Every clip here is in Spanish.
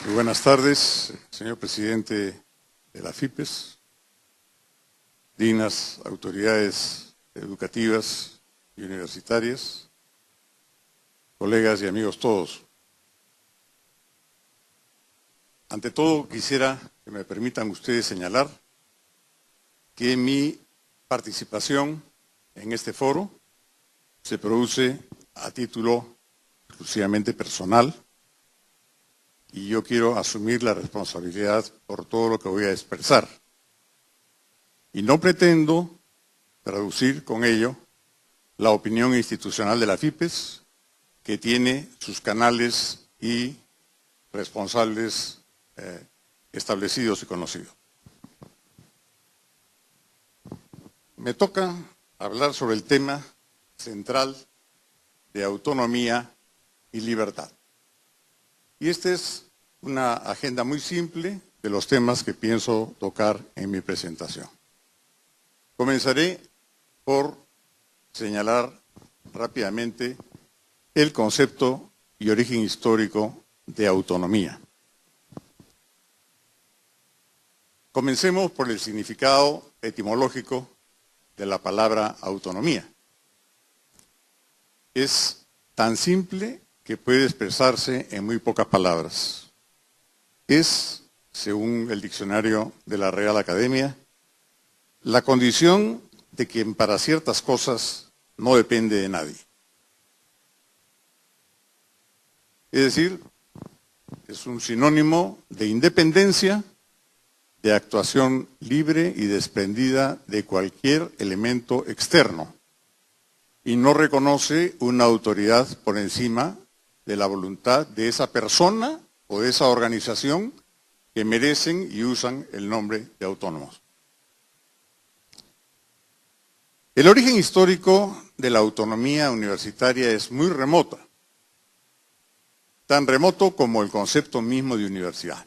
Muy buenas tardes, señor presidente de la FIPES, dignas autoridades educativas y universitarias, colegas y amigos todos. Ante todo, quisiera que me permitan ustedes señalar que mi participación en este foro se produce a título exclusivamente personal y yo quiero asumir la responsabilidad por todo lo que voy a expresar. Y no pretendo traducir con ello la opinión institucional de la FIPES, que tiene sus canales y responsables establecidos y conocidos. Me toca hablar sobre el tema central de autonomía y libertad. Y esta es una agenda muy simple de los temas que pienso tocar en mi presentación. Comenzaré por señalar rápidamente el concepto y origen histórico de autonomía. Comencemos por el significado etimológico de la palabra autonomía. Es tan simple que puede expresarse en muy pocas palabras. Es, según el diccionario de la Real Academia, la condición de quien para ciertas cosas no depende de nadie. Es decir, es un sinónimo de independencia, de actuación libre y desprendida de cualquier elemento externo, y no reconoce una autoridad por encima de la voluntad de esa persona o de esa organización que merecen y usan el nombre de autónomos. El origen histórico de la autonomía universitaria es muy remoto, tan remoto como el concepto mismo de universidad.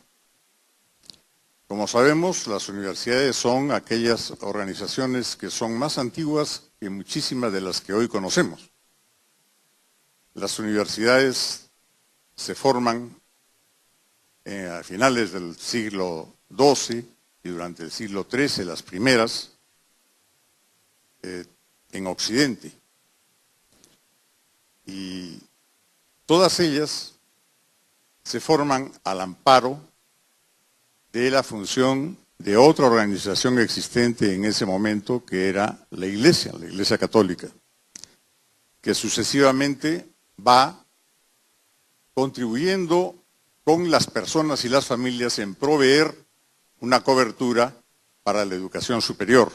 Como sabemos, las universidades son aquellas organizaciones que son más antiguas que muchísimas de las que hoy conocemos. Las universidades se forman a finales del siglo XII y durante el siglo XIII, las primeras, en Occidente. Y todas ellas se forman al amparo de la función de otra organización existente en ese momento, que era la Iglesia Católica, que sucesivamente va contribuyendo con las personas y las familias en proveer una cobertura para la educación superior,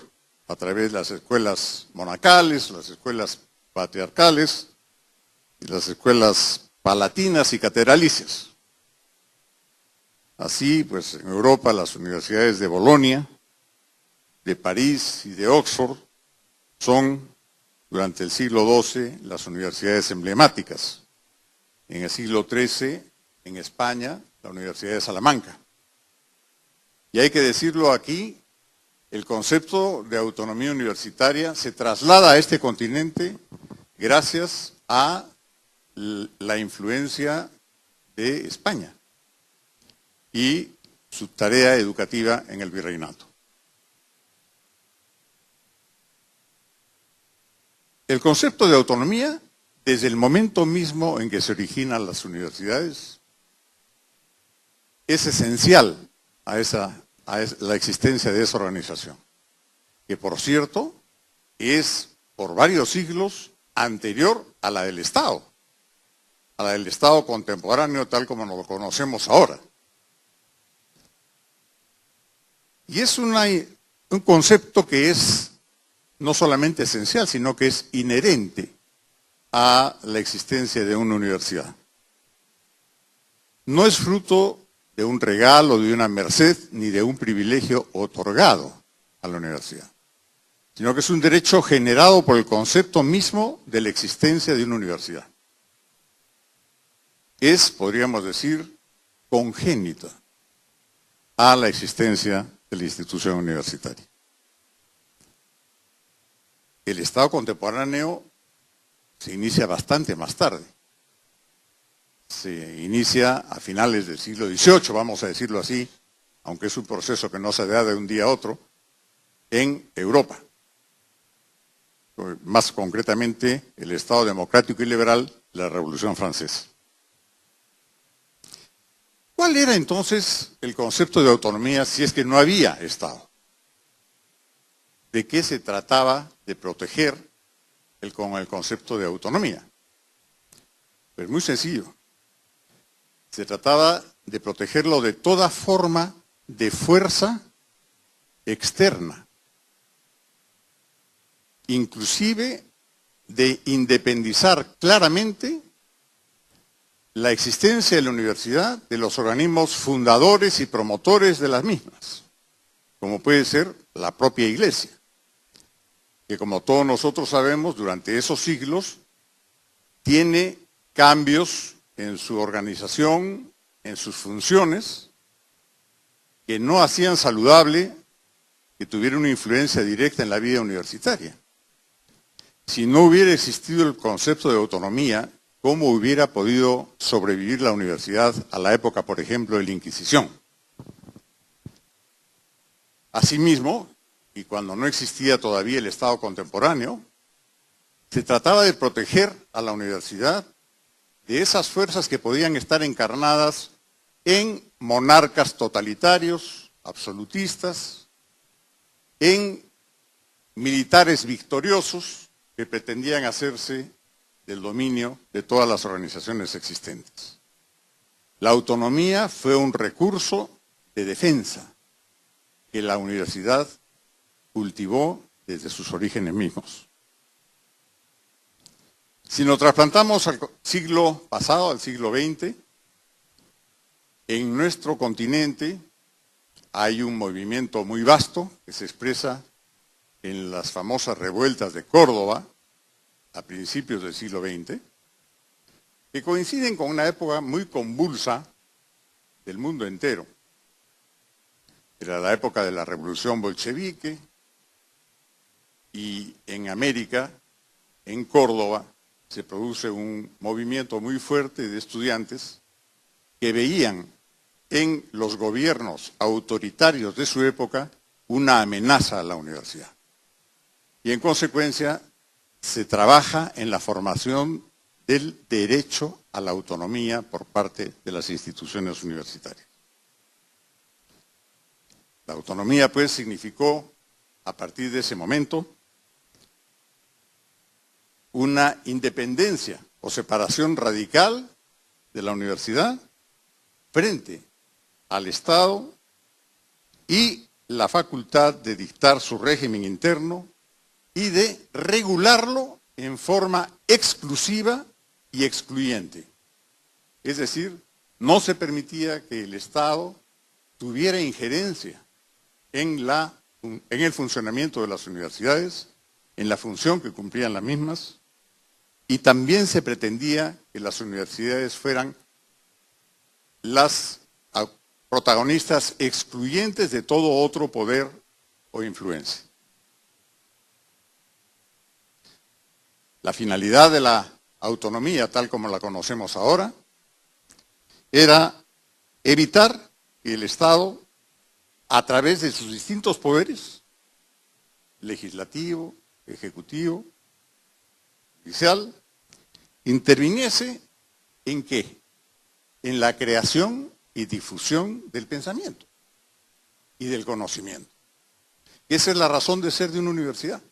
a través de las escuelas monacales, las escuelas patriarcales y las escuelas palatinas y catedralicias. Así, pues, en Europa las universidades de Bolonia, de París y de Oxford son, durante el siglo XII, las universidades emblemáticas. En el siglo XIII, en España, la Universidad de Salamanca. Y hay que decirlo aquí, el concepto de autonomía universitaria se traslada a este continente gracias a la influencia de España y su tarea educativa en el virreinato. El concepto de autonomía, desde el momento mismo en que se originan las universidades, es esencial a la existencia de esa organización, que por cierto es por varios siglos anterior a la del Estado contemporáneo tal como nos lo conocemos ahora. Y es un concepto que es no solamente esencial, sino que es inherente a la existencia de una universidad. No es fruto de un regalo, de una merced, ni de un privilegio otorgado a la universidad, sino que es un derecho generado por el concepto mismo de la existencia de una universidad. Es, podríamos decir, congénita a la existencia de la institución universitaria. El Estado contemporáneo se inicia bastante más tarde. se inicia a finales del siglo XVIII, vamos a decirlo así, aunque es un proceso que no se da de un día a otro, en Europa. Más concretamente, el Estado democrático y liberal, la Revolución Francesa. ¿Cuál era entonces el concepto de autonomía si es que no había Estado? ¿De qué se trataba de proteger con el concepto de autonomía? Pues muy sencillo. Se trataba de protegerlo de toda forma de fuerza externa, inclusive de independizar claramente la existencia de la universidad de los organismos fundadores y promotores de las mismas, como puede ser la propia Iglesia, que como todos nosotros sabemos, durante esos siglos tiene cambios en su organización, en sus funciones, que no hacían saludable que tuviera una influencia directa en la vida universitaria. Si no hubiera existido el concepto de autonomía, ¿cómo hubiera podido sobrevivir la universidad a la época, por ejemplo, de la Inquisición? Asimismo, y cuando no existía todavía el Estado contemporáneo, se trataba de proteger a la universidad de esas fuerzas que podían estar encarnadas en monarcas totalitarios, absolutistas, en militares victoriosos que pretendían hacerse del dominio de todas las organizaciones existentes. La autonomía fue un recurso de defensa que la universidad cultivó desde sus orígenes mismos. Si nos trasplantamos al siglo pasado, al siglo XX, en nuestro continente hay un movimiento muy vasto que se expresa en las famosas revueltas de Córdoba a principios del siglo XX, que coinciden con una época muy convulsa del mundo entero. Era la época de la Revolución Bolchevique y en América, en Córdoba, se produce un movimiento muy fuerte de estudiantes que veían en los gobiernos autoritarios de su época una amenaza a la universidad. Y en consecuencia se trabaja en la formación del derecho a la autonomía por parte de las instituciones universitarias. La autonomía, pues, significó, a partir de ese momento, una independencia o separación radical de la universidad frente al Estado y la facultad de dictar su régimen interno y de regularlo en forma exclusiva y excluyente. Es decir, no se permitía que el Estado tuviera injerencia en el funcionamiento de las universidades, en la función que cumplían las mismas, y también se pretendía que las universidades fueran las protagonistas excluyentes de todo otro poder o influencia. La finalidad de la autonomía, tal como la conocemos ahora, era evitar que el Estado, a través de sus distintos poderes, legislativo, ejecutivo, judicial, interviniese ¿en qué? En la creación y difusión del pensamiento y del conocimiento. Esa es la razón de ser de una universidad.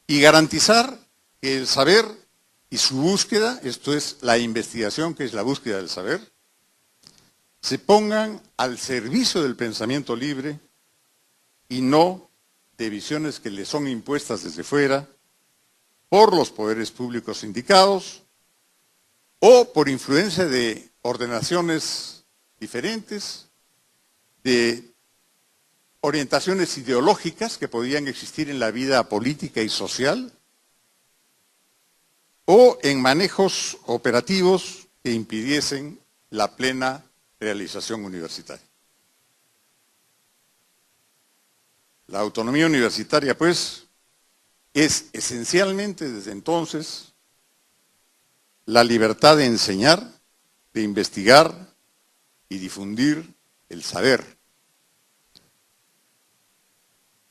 Y garantizar que el saber y su búsqueda, esto es la investigación, que es la búsqueda del saber, se pongan al servicio del pensamiento libre y no de visiones que le son impuestas desde fuera por los poderes públicos indicados o por influencia de ordenaciones diferentes, de orientaciones ideológicas que podían existir en la vida política y social, o en manejos operativos que impidiesen la plena realización universitaria. La autonomía universitaria, pues, es esencialmente desde entonces la libertad de enseñar, de investigar y difundir el saber.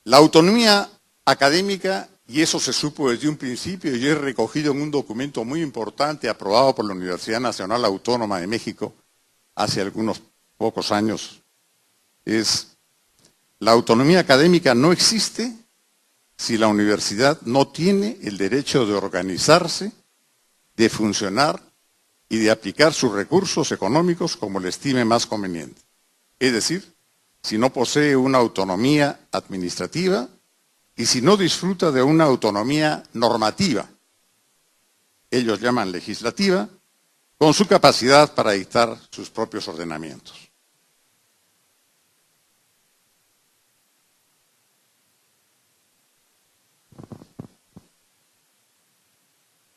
La autonomía académica, y eso se supo desde un principio y es recogido en un documento muy importante aprobado por la Universidad Nacional Autónoma de México hace algunos pocos años, es la autonomía académica no existe si la universidad no tiene el derecho de organizarse, de funcionar y de aplicar sus recursos económicos como le estime más conveniente. Es decir, si no posee una autonomía administrativa y si no disfruta de una autonomía normativa, ellos llaman legislativa, con su capacidad para dictar sus propios ordenamientos.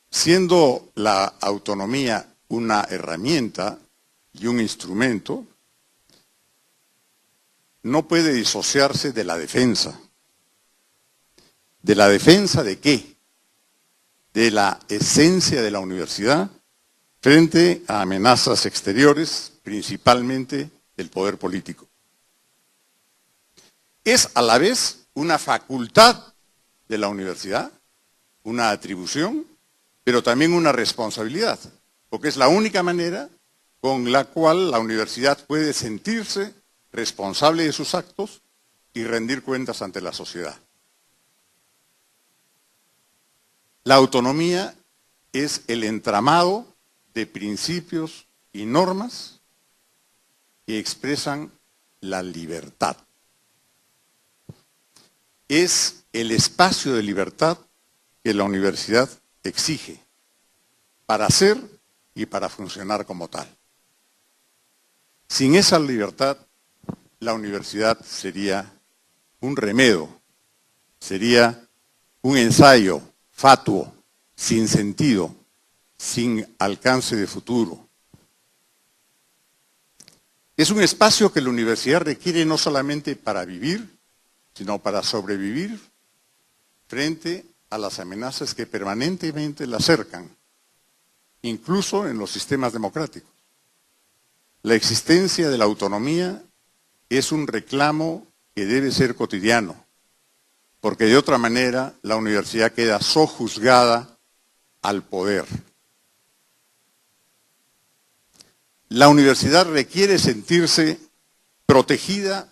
Siendo la autonomía una herramienta y un instrumento, no puede disociarse de la defensa. ¿De la defensa de qué? De la esencia de la universidad frente a amenazas exteriores, principalmente del poder político. Es a la vez una facultad de la universidad, una atribución, pero también una responsabilidad, porque es la única manera con la cual la universidad puede sentirse responsable de sus actos y rendir cuentas ante la sociedad. La autonomía es el entramado de principios y normas que expresan la libertad. Es el espacio de libertad que la universidad exige para ser y para funcionar como tal. Sin esa libertad, la universidad sería un remedo, sería un ensayo fatuo, sin sentido, sin alcance de futuro. Es un espacio que la universidad requiere no solamente para vivir, sino para sobrevivir frente a las amenazas que permanentemente la cercan, incluso en los sistemas democráticos. La existencia de la autonomía es un reclamo que debe ser cotidiano, porque de otra manera la universidad queda sojuzgada al poder. La universidad requiere sentirse protegida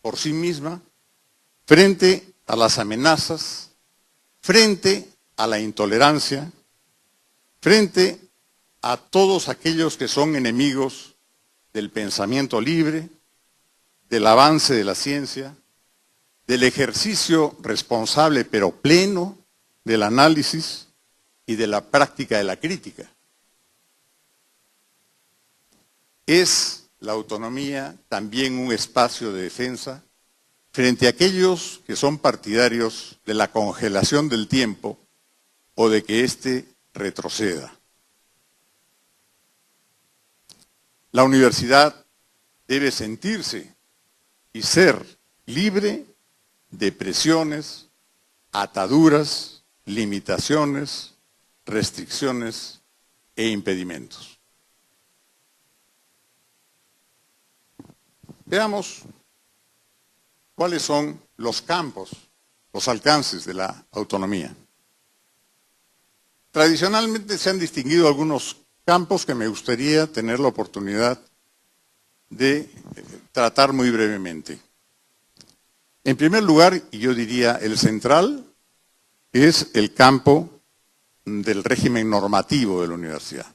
por sí misma frente a las amenazas, frente a la intolerancia, frente a todos aquellos que son enemigos del pensamiento libre, del avance de la ciencia, del ejercicio responsable pero pleno del análisis y de la práctica de la crítica. Es la autonomía también un espacio de defensa frente a aquellos que son partidarios de la congelación del tiempo o de que éste retroceda. La universidad debe sentirse y ser libre de presiones, ataduras, limitaciones, restricciones e impedimentos. Veamos cuáles son los campos, los alcances de la autonomía. Tradicionalmente se han distinguido algunos campos que me gustaría tener la oportunidad de tratar muy brevemente. En primer lugar, y yo diría el central, es el campo del régimen normativo de la universidad.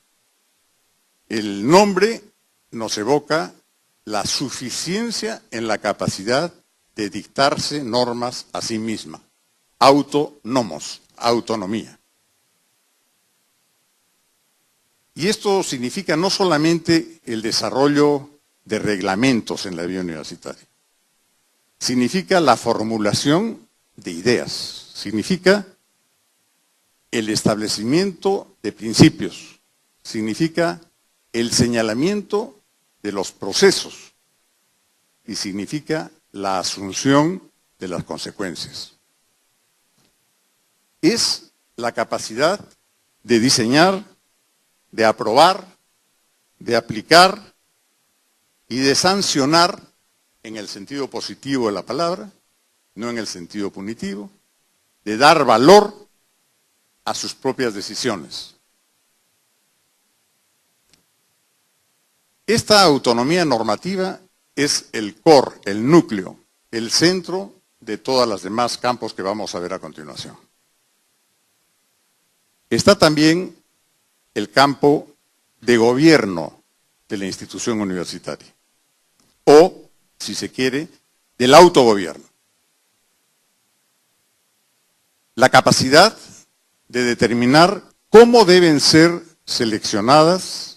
El nombre nos evoca la suficiencia en la capacidad de dictarse normas a sí misma. Autónomos, autonomía. Y esto significa no solamente el desarrollo de reglamentos en la vida universitaria, significa la formulación de ideas, significa el establecimiento de principios, significa el señalamiento de los procesos y significa la asunción de las consecuencias. Es la capacidad de diseñar, de aprobar, de aplicar y de sancionar en el sentido positivo de la palabra, no en el sentido punitivo, de dar valor a sus propias decisiones. Esta autonomía normativa es el core, el núcleo, el centro de todos los demás campos que vamos a ver a continuación. Está también el campo de gobierno de la institución universitaria, o, si se quiere, del autogobierno. La capacidad de determinar cómo deben ser seleccionadas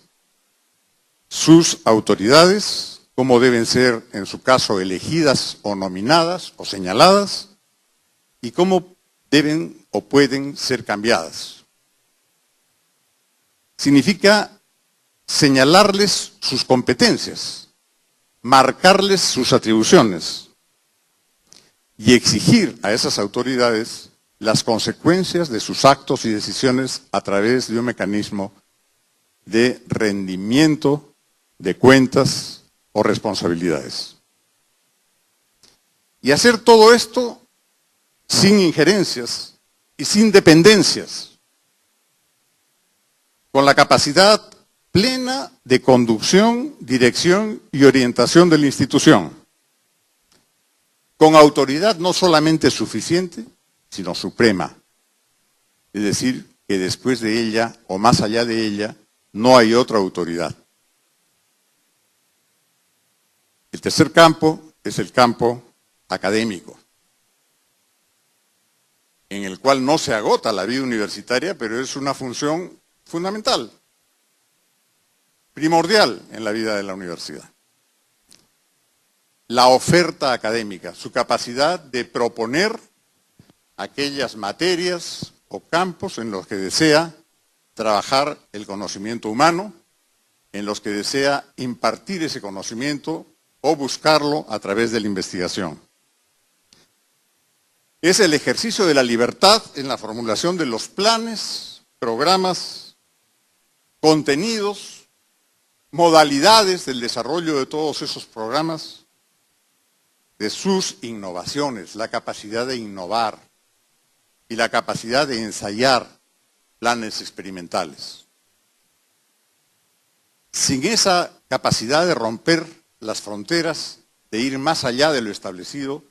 sus autoridades, cómo deben ser, en su caso, elegidas o nominadas o señaladas, y cómo deben o pueden ser cambiadas. Significa señalarles sus competencias, marcarles sus atribuciones y exigir a esas autoridades las consecuencias de sus actos y decisiones a través de un mecanismo de rendimiento de cuentas o responsabilidades. Y hacer todo esto sin injerencias y sin dependencias, con la capacidad plena de conducción, dirección y orientación de la institución, con autoridad no solamente suficiente, sino suprema. Es decir, que después de ella, o más allá de ella, no hay otra autoridad. El tercer campo es el campo académico, en el cual no se agota la vida universitaria, pero es una función fundamental, primordial en la vida de la universidad. La oferta académica, su capacidad de proponer aquellas materias o campos en los que desea trabajar el conocimiento humano, en los que desea impartir ese conocimiento o buscarlo a través de la investigación. Es el ejercicio de la libertad en la formulación de los planes, programas, contenidos, modalidades del desarrollo de todos esos programas, de sus innovaciones, la capacidad de innovar y la capacidad de ensayar planes experimentales. Sin esa capacidad de romper las fronteras, de ir más allá de lo establecido,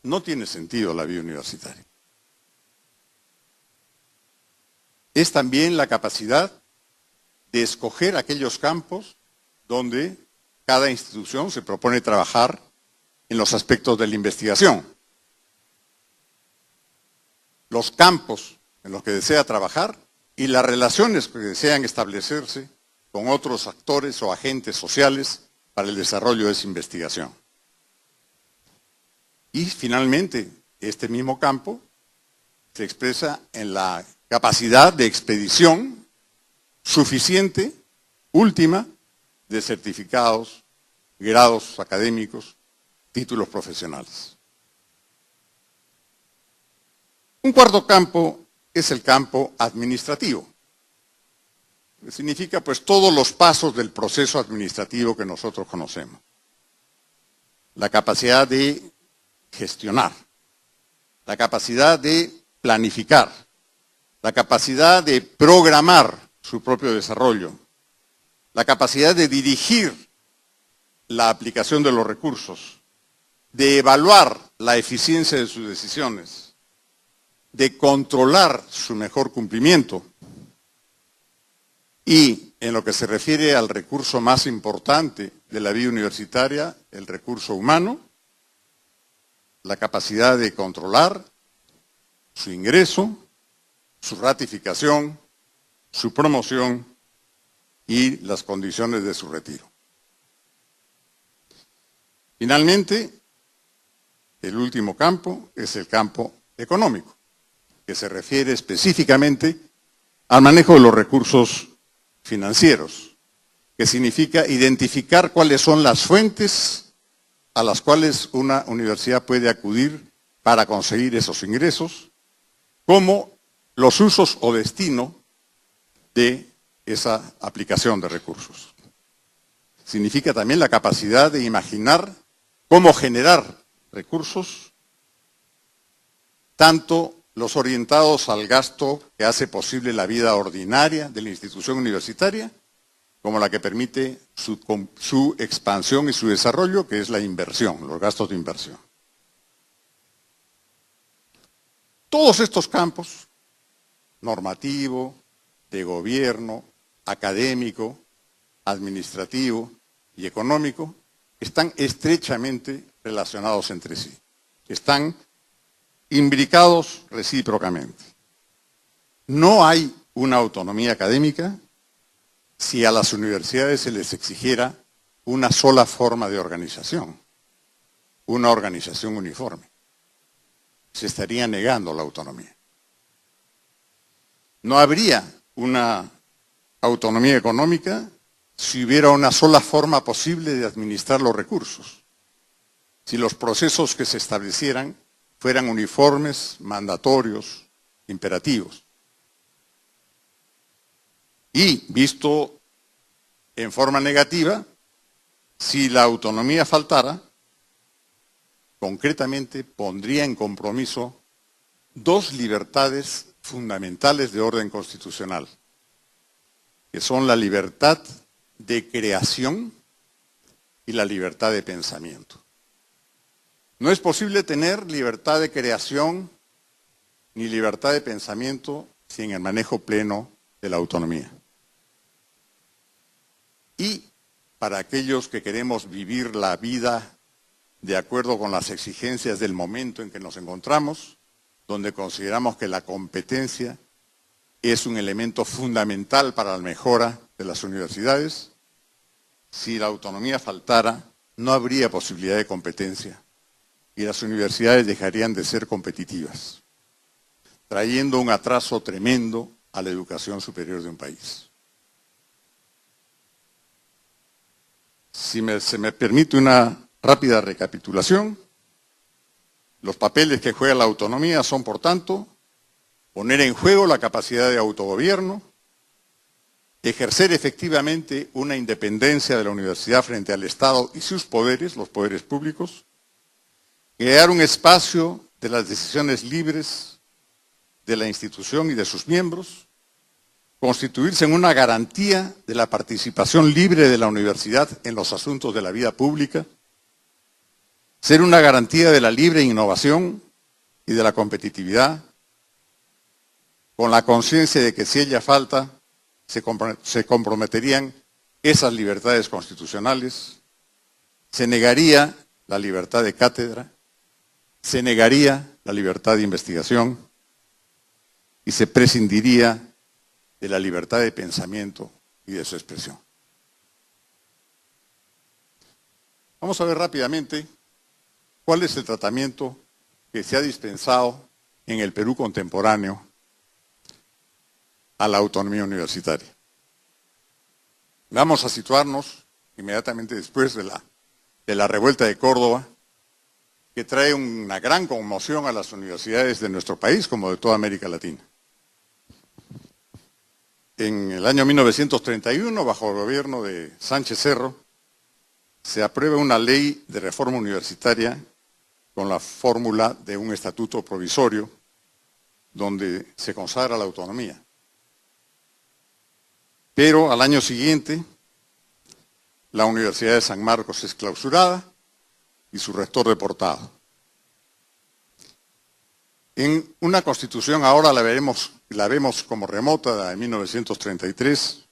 no tiene sentido la vida universitaria. Es también la capacidad de escoger aquellos campos donde cada institución se propone trabajar en los aspectos de la investigación. Los campos en los que desea trabajar y las relaciones que desean establecerse con otros actores o agentes sociales para el desarrollo de esa investigación. Y finalmente, este mismo campo se expresa en la capacidad de expedición suficiente, última, de certificados, grados académicos, títulos profesionales. Un cuarto campo es el campo administrativo. Significa pues todos los pasos del proceso administrativo que nosotros conocemos. La capacidad de gestionar, la capacidad de planificar, la capacidad de programar su propio desarrollo, la capacidad de dirigir la aplicación de los recursos, de evaluar la eficiencia de sus decisiones, de controlar su mejor cumplimiento y, en lo que se refiere al recurso más importante de la vida universitaria, el recurso humano, la capacidad de controlar su ingreso, su ratificación, su promoción y las condiciones de su retiro. Finalmente, el último campo es el campo económico, que se refiere específicamente al manejo de los recursos financieros, que significa identificar cuáles son las fuentes a las cuales una universidad puede acudir para conseguir esos ingresos, como los usos o destino de esa aplicación de recursos. Significa también la capacidad de imaginar cómo generar recursos, tanto los orientados al gasto que hace posible la vida ordinaria de la institución universitaria, como la que permite su expansión y su desarrollo, que es la inversión, los gastos de inversión. Todos estos campos, normativo, de gobierno, académico, administrativo y económico, están estrechamente relacionados entre sí. Están imbricados recíprocamente. No hay una autonomía académica si a las universidades se les exigiera una sola forma de organización, una organización uniforme. Se estaría negando la autonomía. No habría una autonomía económica si hubiera una sola forma posible de administrar los recursos, si los procesos que se establecieran fueran uniformes, mandatorios, imperativos. Y, visto en forma negativa, si la autonomía faltara, concretamente pondría en compromiso dos libertades fundamentales de orden constitucional, que son la libertad de creación y la libertad de pensamiento. No es posible tener libertad de creación ni libertad de pensamiento sin el manejo pleno de la autonomía. Y para aquellos que queremos vivir la vida de acuerdo con las exigencias del momento en que nos encontramos, donde consideramos que la competencia es un elemento fundamental para la mejora de las universidades, si la autonomía faltara, no habría posibilidad de competencia y las universidades dejarían de ser competitivas, trayendo un atraso tremendo a la educación superior de un país. Si se me permite una rápida recapitulación, los papeles que juega la autonomía son, por tanto, poner en juego la capacidad de autogobierno, ejercer efectivamente una independencia de la universidad frente al Estado y sus poderes, los poderes públicos, crear un espacio de las decisiones libres de la institución y de sus miembros, constituirse en una garantía de la participación libre de la universidad en los asuntos de la vida pública, ser una garantía de la libre innovación y de la competitividad, con la conciencia de que si ella falta, se comprometerían esas libertades constitucionales, se negaría la libertad de cátedra, se negaría la libertad de investigación y se prescindiría de la libertad de pensamiento y de su expresión. Vamos a ver rápidamente cuál es el tratamiento que se ha dispensado en el Perú contemporáneo a la autonomía universitaria. Vamos a situarnos inmediatamente después de la revuelta de Córdoba, que trae una gran conmoción a las universidades de nuestro país, como de toda América Latina. En el año 1931, bajo el gobierno de Sánchez Cerro, se aprueba una ley de reforma universitaria con la fórmula de un estatuto provisorio donde se consagra la autonomía. Pero al año siguiente, la Universidad de San Marcos es clausurada y su rector deportado. En una constitución, ahora la vemos como remota, de 1933,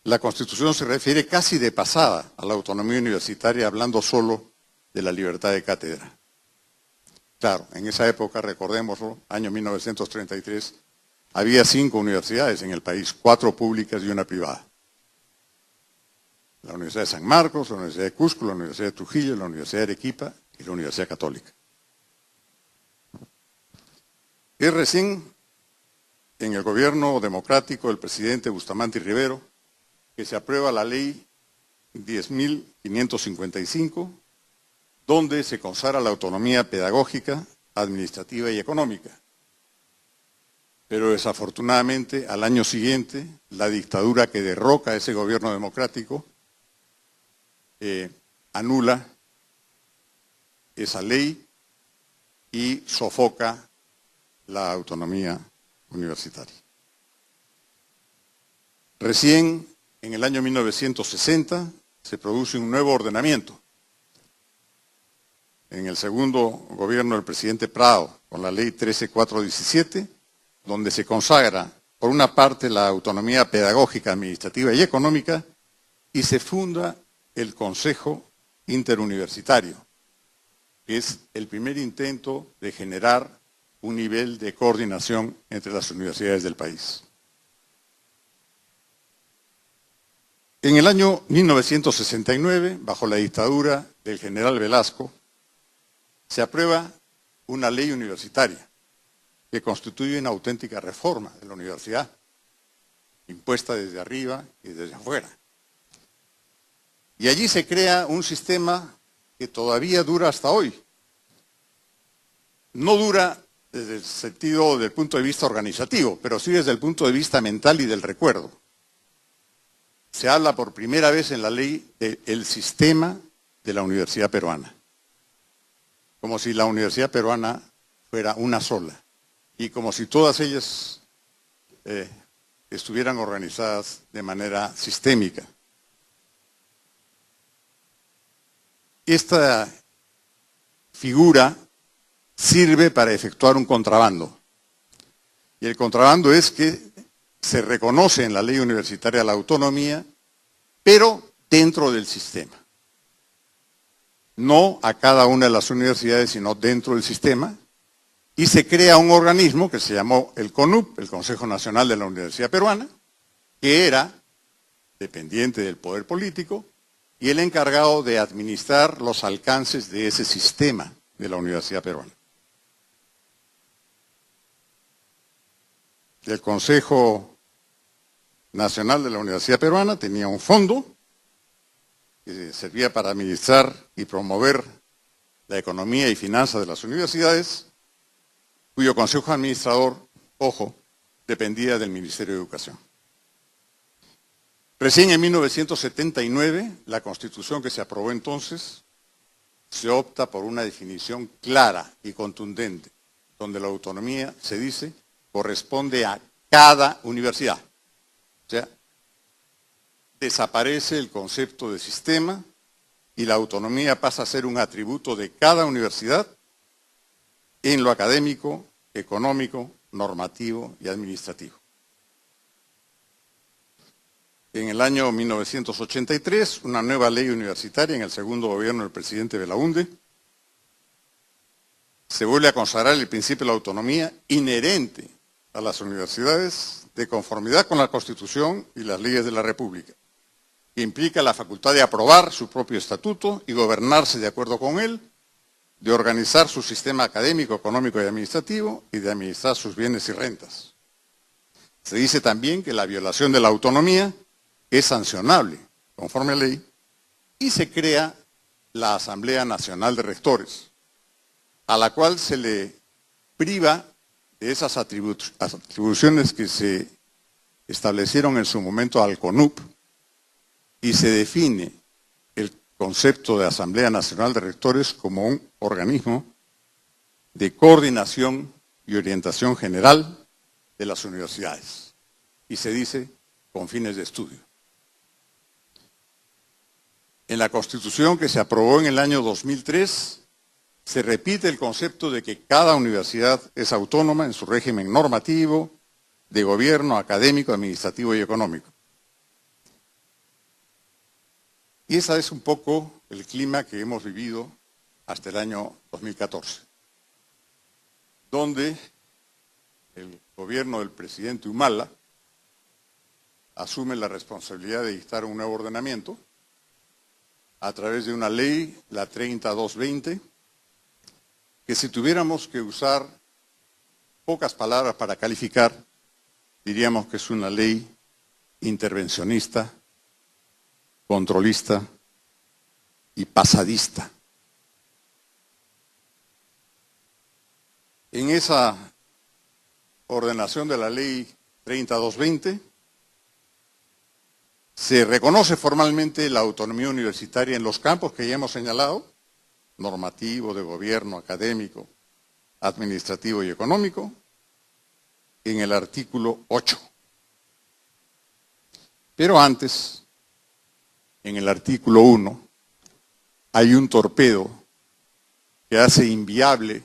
la constitución se refiere casi de pasada a la autonomía universitaria, hablando solo de la libertad de cátedra. Claro, en esa época, recordémoslo, año 1933, había 5 universidades en el país, 4 públicas y una privada. La Universidad de San Marcos, la Universidad de Cusco, la Universidad de Trujillo, la Universidad de Arequipa y la Universidad Católica. Es recién en el gobierno democrático del presidente Bustamante y Rivero que se aprueba la ley 10.555, donde se consagra la autonomía pedagógica, administrativa y económica. pero desafortunadamente al año siguiente la dictadura que derroca a ese gobierno democrático anula esa ley y sofoca la autonomía universitaria. Recién en el año 1960 se produce un nuevo ordenamiento. En el segundo gobierno del presidente Prado, con la ley 13417, donde se consagra, por una parte, la autonomía pedagógica, administrativa y económica, y se funda el Consejo Interuniversitario, que es el primer intento de generar un nivel de coordinación entre las universidades del país. En el año 1969, bajo la dictadura del general Velasco, se aprueba una ley universitaria que constituye una auténtica reforma de la universidad, impuesta desde arriba y desde afuera. Y allí se crea un sistema que todavía dura hasta hoy. No dura desde el sentido del punto de vista organizativo, pero sí desde el punto de vista mental y del recuerdo. Se habla por primera vez en la ley del sistema de la universidad peruana, como si la universidad peruana fuera una sola y como si todas ellas estuvieran organizadas de manera sistémica. Esta figura sirve para efectuar un contrabando. Y el contrabando es que se reconoce en la ley universitaria la autonomía, pero dentro del sistema. No a cada una de las universidades, sino dentro del sistema. Y se crea un organismo que se llamó el CONUP, el Consejo Nacional de la Universidad Peruana, que era dependiente del poder político y el encargado de administrar los alcances de ese sistema de la Universidad Peruana. El Consejo Nacional de la Universidad Peruana tenía un fondo que servía para administrar y promover la economía y finanzas de las universidades, cuyo consejo administrador, ojo, dependía del Ministerio de Educación. Recién en 1979, la Constitución que se aprobó entonces, se opta por una definición clara y contundente, donde la autonomía, se dice, corresponde a cada universidad. O sea, desaparece el concepto de sistema y la autonomía pasa a ser un atributo de cada universidad en lo académico, económico, normativo y administrativo. En el año 1983, una nueva ley universitaria en el segundo gobierno del presidente Belaúnde, se vuelve a consagrar el principio de la autonomía inherente a las universidades de conformidad con la Constitución y las leyes de la República, que implica la facultad de aprobar su propio estatuto y gobernarse de acuerdo con él, de organizar su sistema académico, económico y administrativo y de administrar sus bienes y rentas. Se dice también que la violación de la autonomía es sancionable, conforme a ley, y se crea la Asamblea Nacional de Rectores, a la cual se le priva de esas atribuciones que se establecieron en su momento al CONUP, y se define el concepto de Asamblea Nacional de Rectores como un organismo de coordinación y orientación general de las universidades, y se dice con fines de estudio. En la Constitución que se aprobó en el año 2003, se repite el concepto de que cada universidad es autónoma en su régimen normativo, de gobierno, académico, administrativo y económico. Y ese es un poco el clima que hemos vivido hasta el año 2014, donde el gobierno del presidente Humala asume la responsabilidad de dictar un nuevo ordenamiento a través de una ley, la 30220, que si tuviéramos que usar pocas palabras para calificar, diríamos que es una ley intervencionista, controlista y pasadista. En esa ordenación de la Ley 3220, se reconoce formalmente la autonomía universitaria en los campos que ya hemos señalado, normativo, de gobierno, académico, administrativo y económico, en el artículo 8. Pero antes, en el artículo 1, hay un torpedo que hace inviable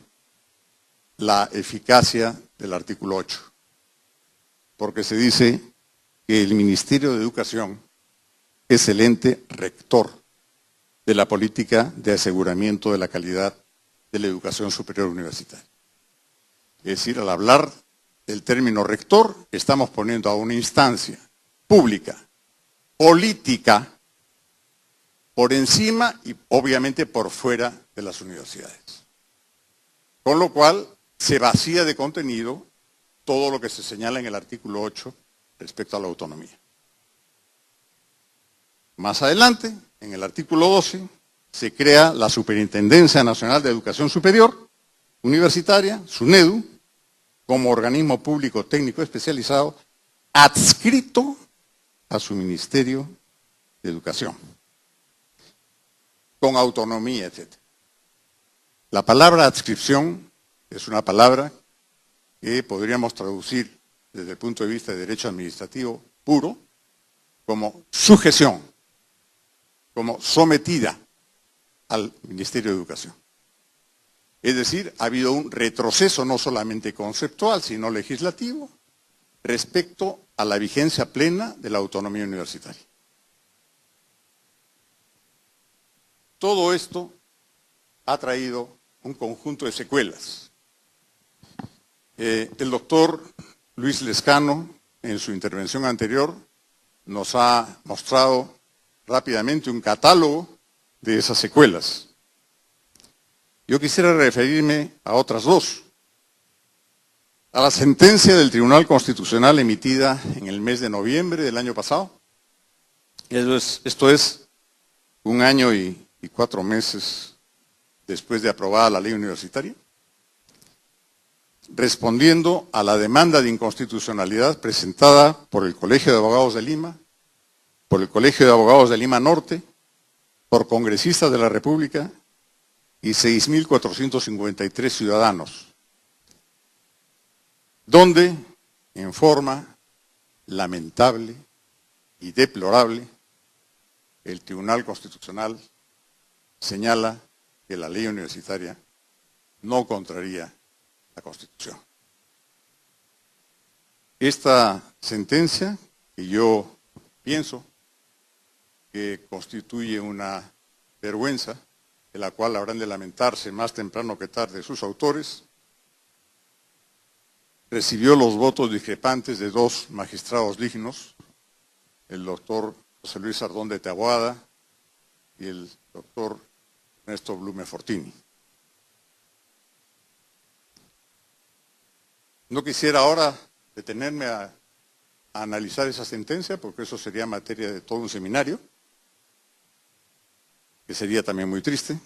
la eficacia del artículo 8, porque se dice que el Ministerio de Educación es el ente rector de la política de aseguramiento de la calidad de la educación superior universitaria. Es decir, al hablar del término rector, estamos poniendo a una instancia pública, política, por encima y obviamente por fuera de las universidades. Con lo cual, se vacía de contenido todo lo que se señala en el artículo 8 respecto a la autonomía. Más adelante, en el artículo 12, se crea la Superintendencia Nacional de Educación Superior Universitaria, SUNEDU, como organismo público técnico especializado, adscrito a su Ministerio de Educación, con autonomía, etc. La palabra adscripción es una palabra que podríamos traducir desde el punto de vista de derecho administrativo puro como sujeción, como sometida al Ministerio de Educación. Es decir, ha habido un retroceso no solamente conceptual, sino legislativo, respecto a la vigencia plena de la autonomía universitaria. Todo esto ha traído un conjunto de secuelas. El doctor Luis Lezcano, en su intervención anterior, nos ha mostrado rápidamente un catálogo de esas secuelas. Yo quisiera referirme a otras dos. A la sentencia del Tribunal Constitucional emitida en el mes de noviembre del año pasado. Esto es 1 año y 4 meses después de aprobada la ley universitaria, respondiendo a la demanda de inconstitucionalidad presentada por el Colegio de Abogados de Lima, por el Colegio de Abogados de Lima Norte, por congresistas de la República y 6.453 ciudadanos, donde, en forma lamentable y deplorable, el Tribunal Constitucional señala que la ley universitaria no contraría la Constitución. Esta sentencia, que yo pienso que constituye una vergüenza, de la cual habrán de lamentarse más temprano que tarde sus autores, recibió los votos discrepantes de 2 magistrados dignos, el doctor José Luis Ardón de Taboada y el doctor Ernesto Blume Fortini. No quisiera ahora detenerme a analizar esa sentencia, porque eso sería materia de todo un seminario, que sería también muy triste.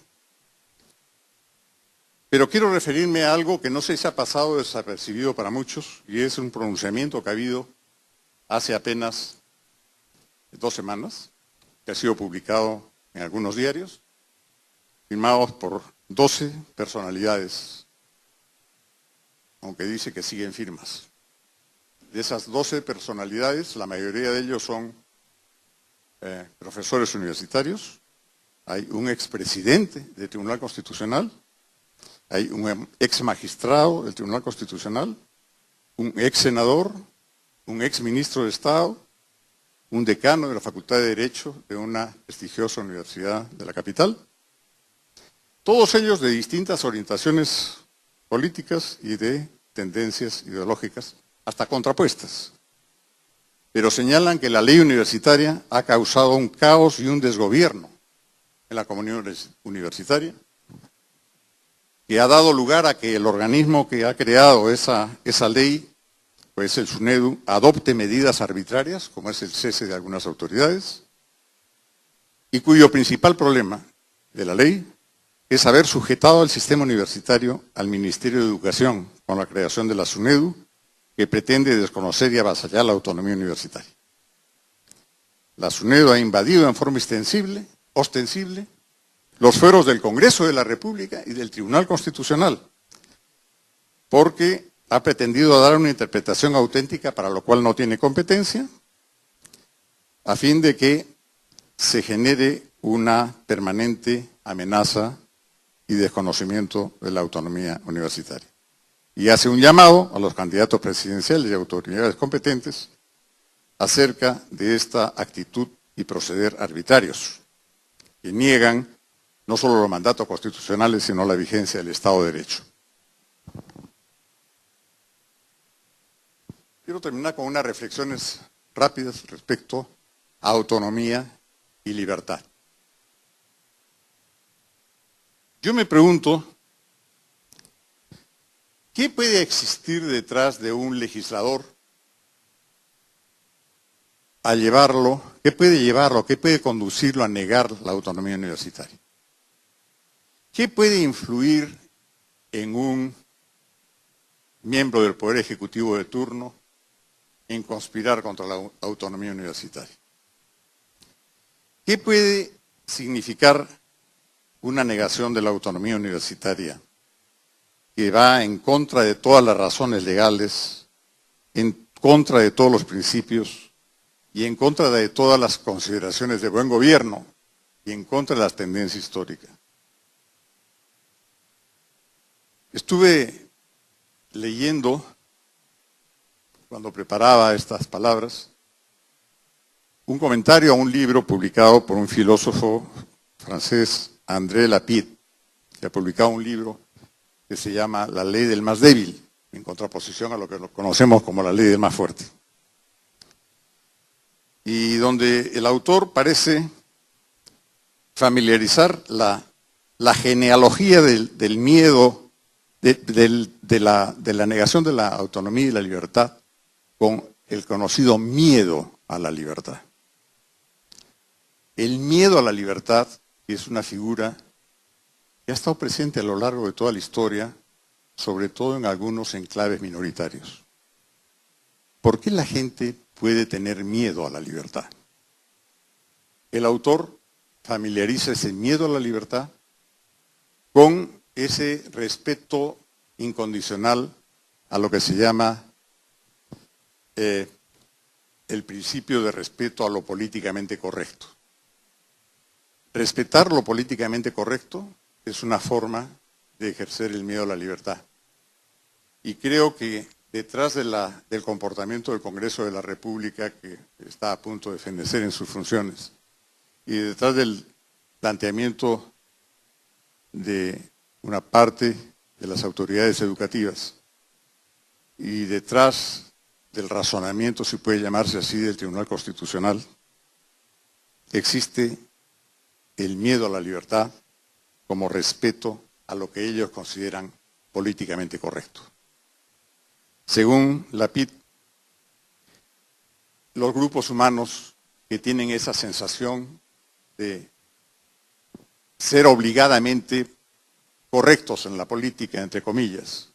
Pero quiero referirme a algo que no sé si ha pasado desapercibido para muchos, y es un pronunciamiento que ha habido hace apenas 2 semanas, que ha sido publicado en algunos diarios, firmados por 12 personalidades, aunque dice que siguen firmas. De esas 12 personalidades, la mayoría de ellos son profesores universitarios, hay un expresidente del Tribunal Constitucional, hay un ex magistrado del Tribunal Constitucional, un ex senador, un ex ministro de Estado, un decano de la Facultad de Derecho de una prestigiosa universidad de la capital, todos ellos de distintas orientaciones políticas y de tendencias ideológicas, hasta contrapuestas. Pero señalan que la ley universitaria ha causado un caos y un desgobierno en la comunidad universitaria, que ha dado lugar a que el organismo que ha creado esa ley, pues el SUNEDU, adopte medidas arbitrarias, como es el cese de algunas autoridades, y cuyo principal problema de la ley es haber sujetado al sistema universitario al Ministerio de Educación con la creación de la SUNEDU, que pretende desconocer y avasallar la autonomía universitaria. La SUNEDU ha invadido en forma ostensible, los fueros del Congreso de la República y del Tribunal Constitucional, porque ha pretendido dar una interpretación auténtica para lo cual no tiene competencia, a fin de que se genere una permanente amenaza y desconocimiento de la autonomía universitaria. Y hace un llamado a los candidatos presidenciales y autoridades competentes acerca de esta actitud y proceder arbitrarios, que niegan no solo los mandatos constitucionales, sino la vigencia del Estado de Derecho. Quiero terminar con unas reflexiones rápidas respecto a autonomía y libertad. Yo me pregunto, ¿qué puede existir detrás de un legislador a llevarlo, qué puede conducirlo a negar la autonomía universitaria? ¿Qué puede influir en un miembro del Poder Ejecutivo de turno en conspirar contra la autonomía universitaria? ¿Qué puede significar una negación de la autonomía universitaria que va en contra de todas las razones legales, en contra de todos los principios y en contra de todas las consideraciones de buen gobierno y en contra de las tendencias históricas? Estuve leyendo, cuando preparaba estas palabras, un comentario a un libro publicado por un filósofo francés, André Lapide, que ha publicado un libro que se llama La ley del más débil, en contraposición a lo que conocemos como la ley del más fuerte. Y donde el autor parece familiarizar la genealogía del miedo, de la negación de la autonomía y la libertad con el conocido miedo a la libertad. El miedo a la libertad, que es una figura que ha estado presente a lo largo de toda la historia, sobre todo en algunos enclaves minoritarios. ¿Por qué la gente puede tener miedo a la libertad? El autor familiariza ese miedo a la libertad con ese respeto incondicional a lo que se llama el principio de respeto a lo políticamente correcto. Respetar lo políticamente correcto es una forma de ejercer el miedo a la libertad. Y creo que detrás del comportamiento del Congreso de la República, que está a punto de fenecer en sus funciones, y detrás del planteamiento de una parte de las autoridades educativas, y detrás del razonamiento, si puede llamarse así, del Tribunal Constitucional, existe el miedo a la libertad como respeto a lo que ellos consideran políticamente correcto. Según Lapide, los grupos humanos que tienen esa sensación de ser obligadamente correctos en la política, entre comillas,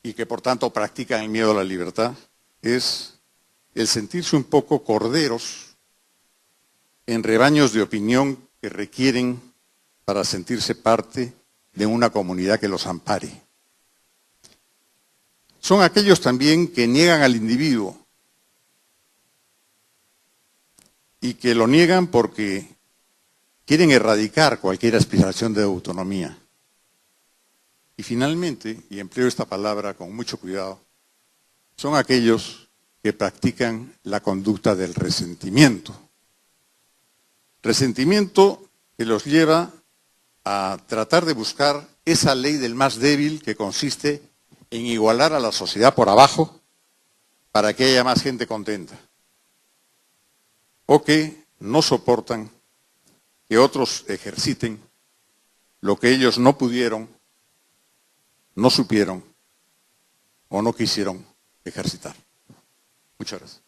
y que por tanto practican el miedo a la libertad, es el sentirse un poco corderos en rebaños de opinión que requieren para sentirse parte de una comunidad que los ampare. Son aquellos también que niegan al individuo y que lo niegan porque quieren erradicar cualquier aspiración de autonomía. Y finalmente, y empleo esta palabra con mucho cuidado, son aquellos que practican la conducta del resentimiento. Resentimiento que los lleva a tratar de buscar esa ley del más débil que consiste en igualar a la sociedad por abajo para que haya más gente contenta. O que no soportan que otros ejerciten lo que ellos no pudieron, no supieron o no quisieron ejercitar. Muchas gracias.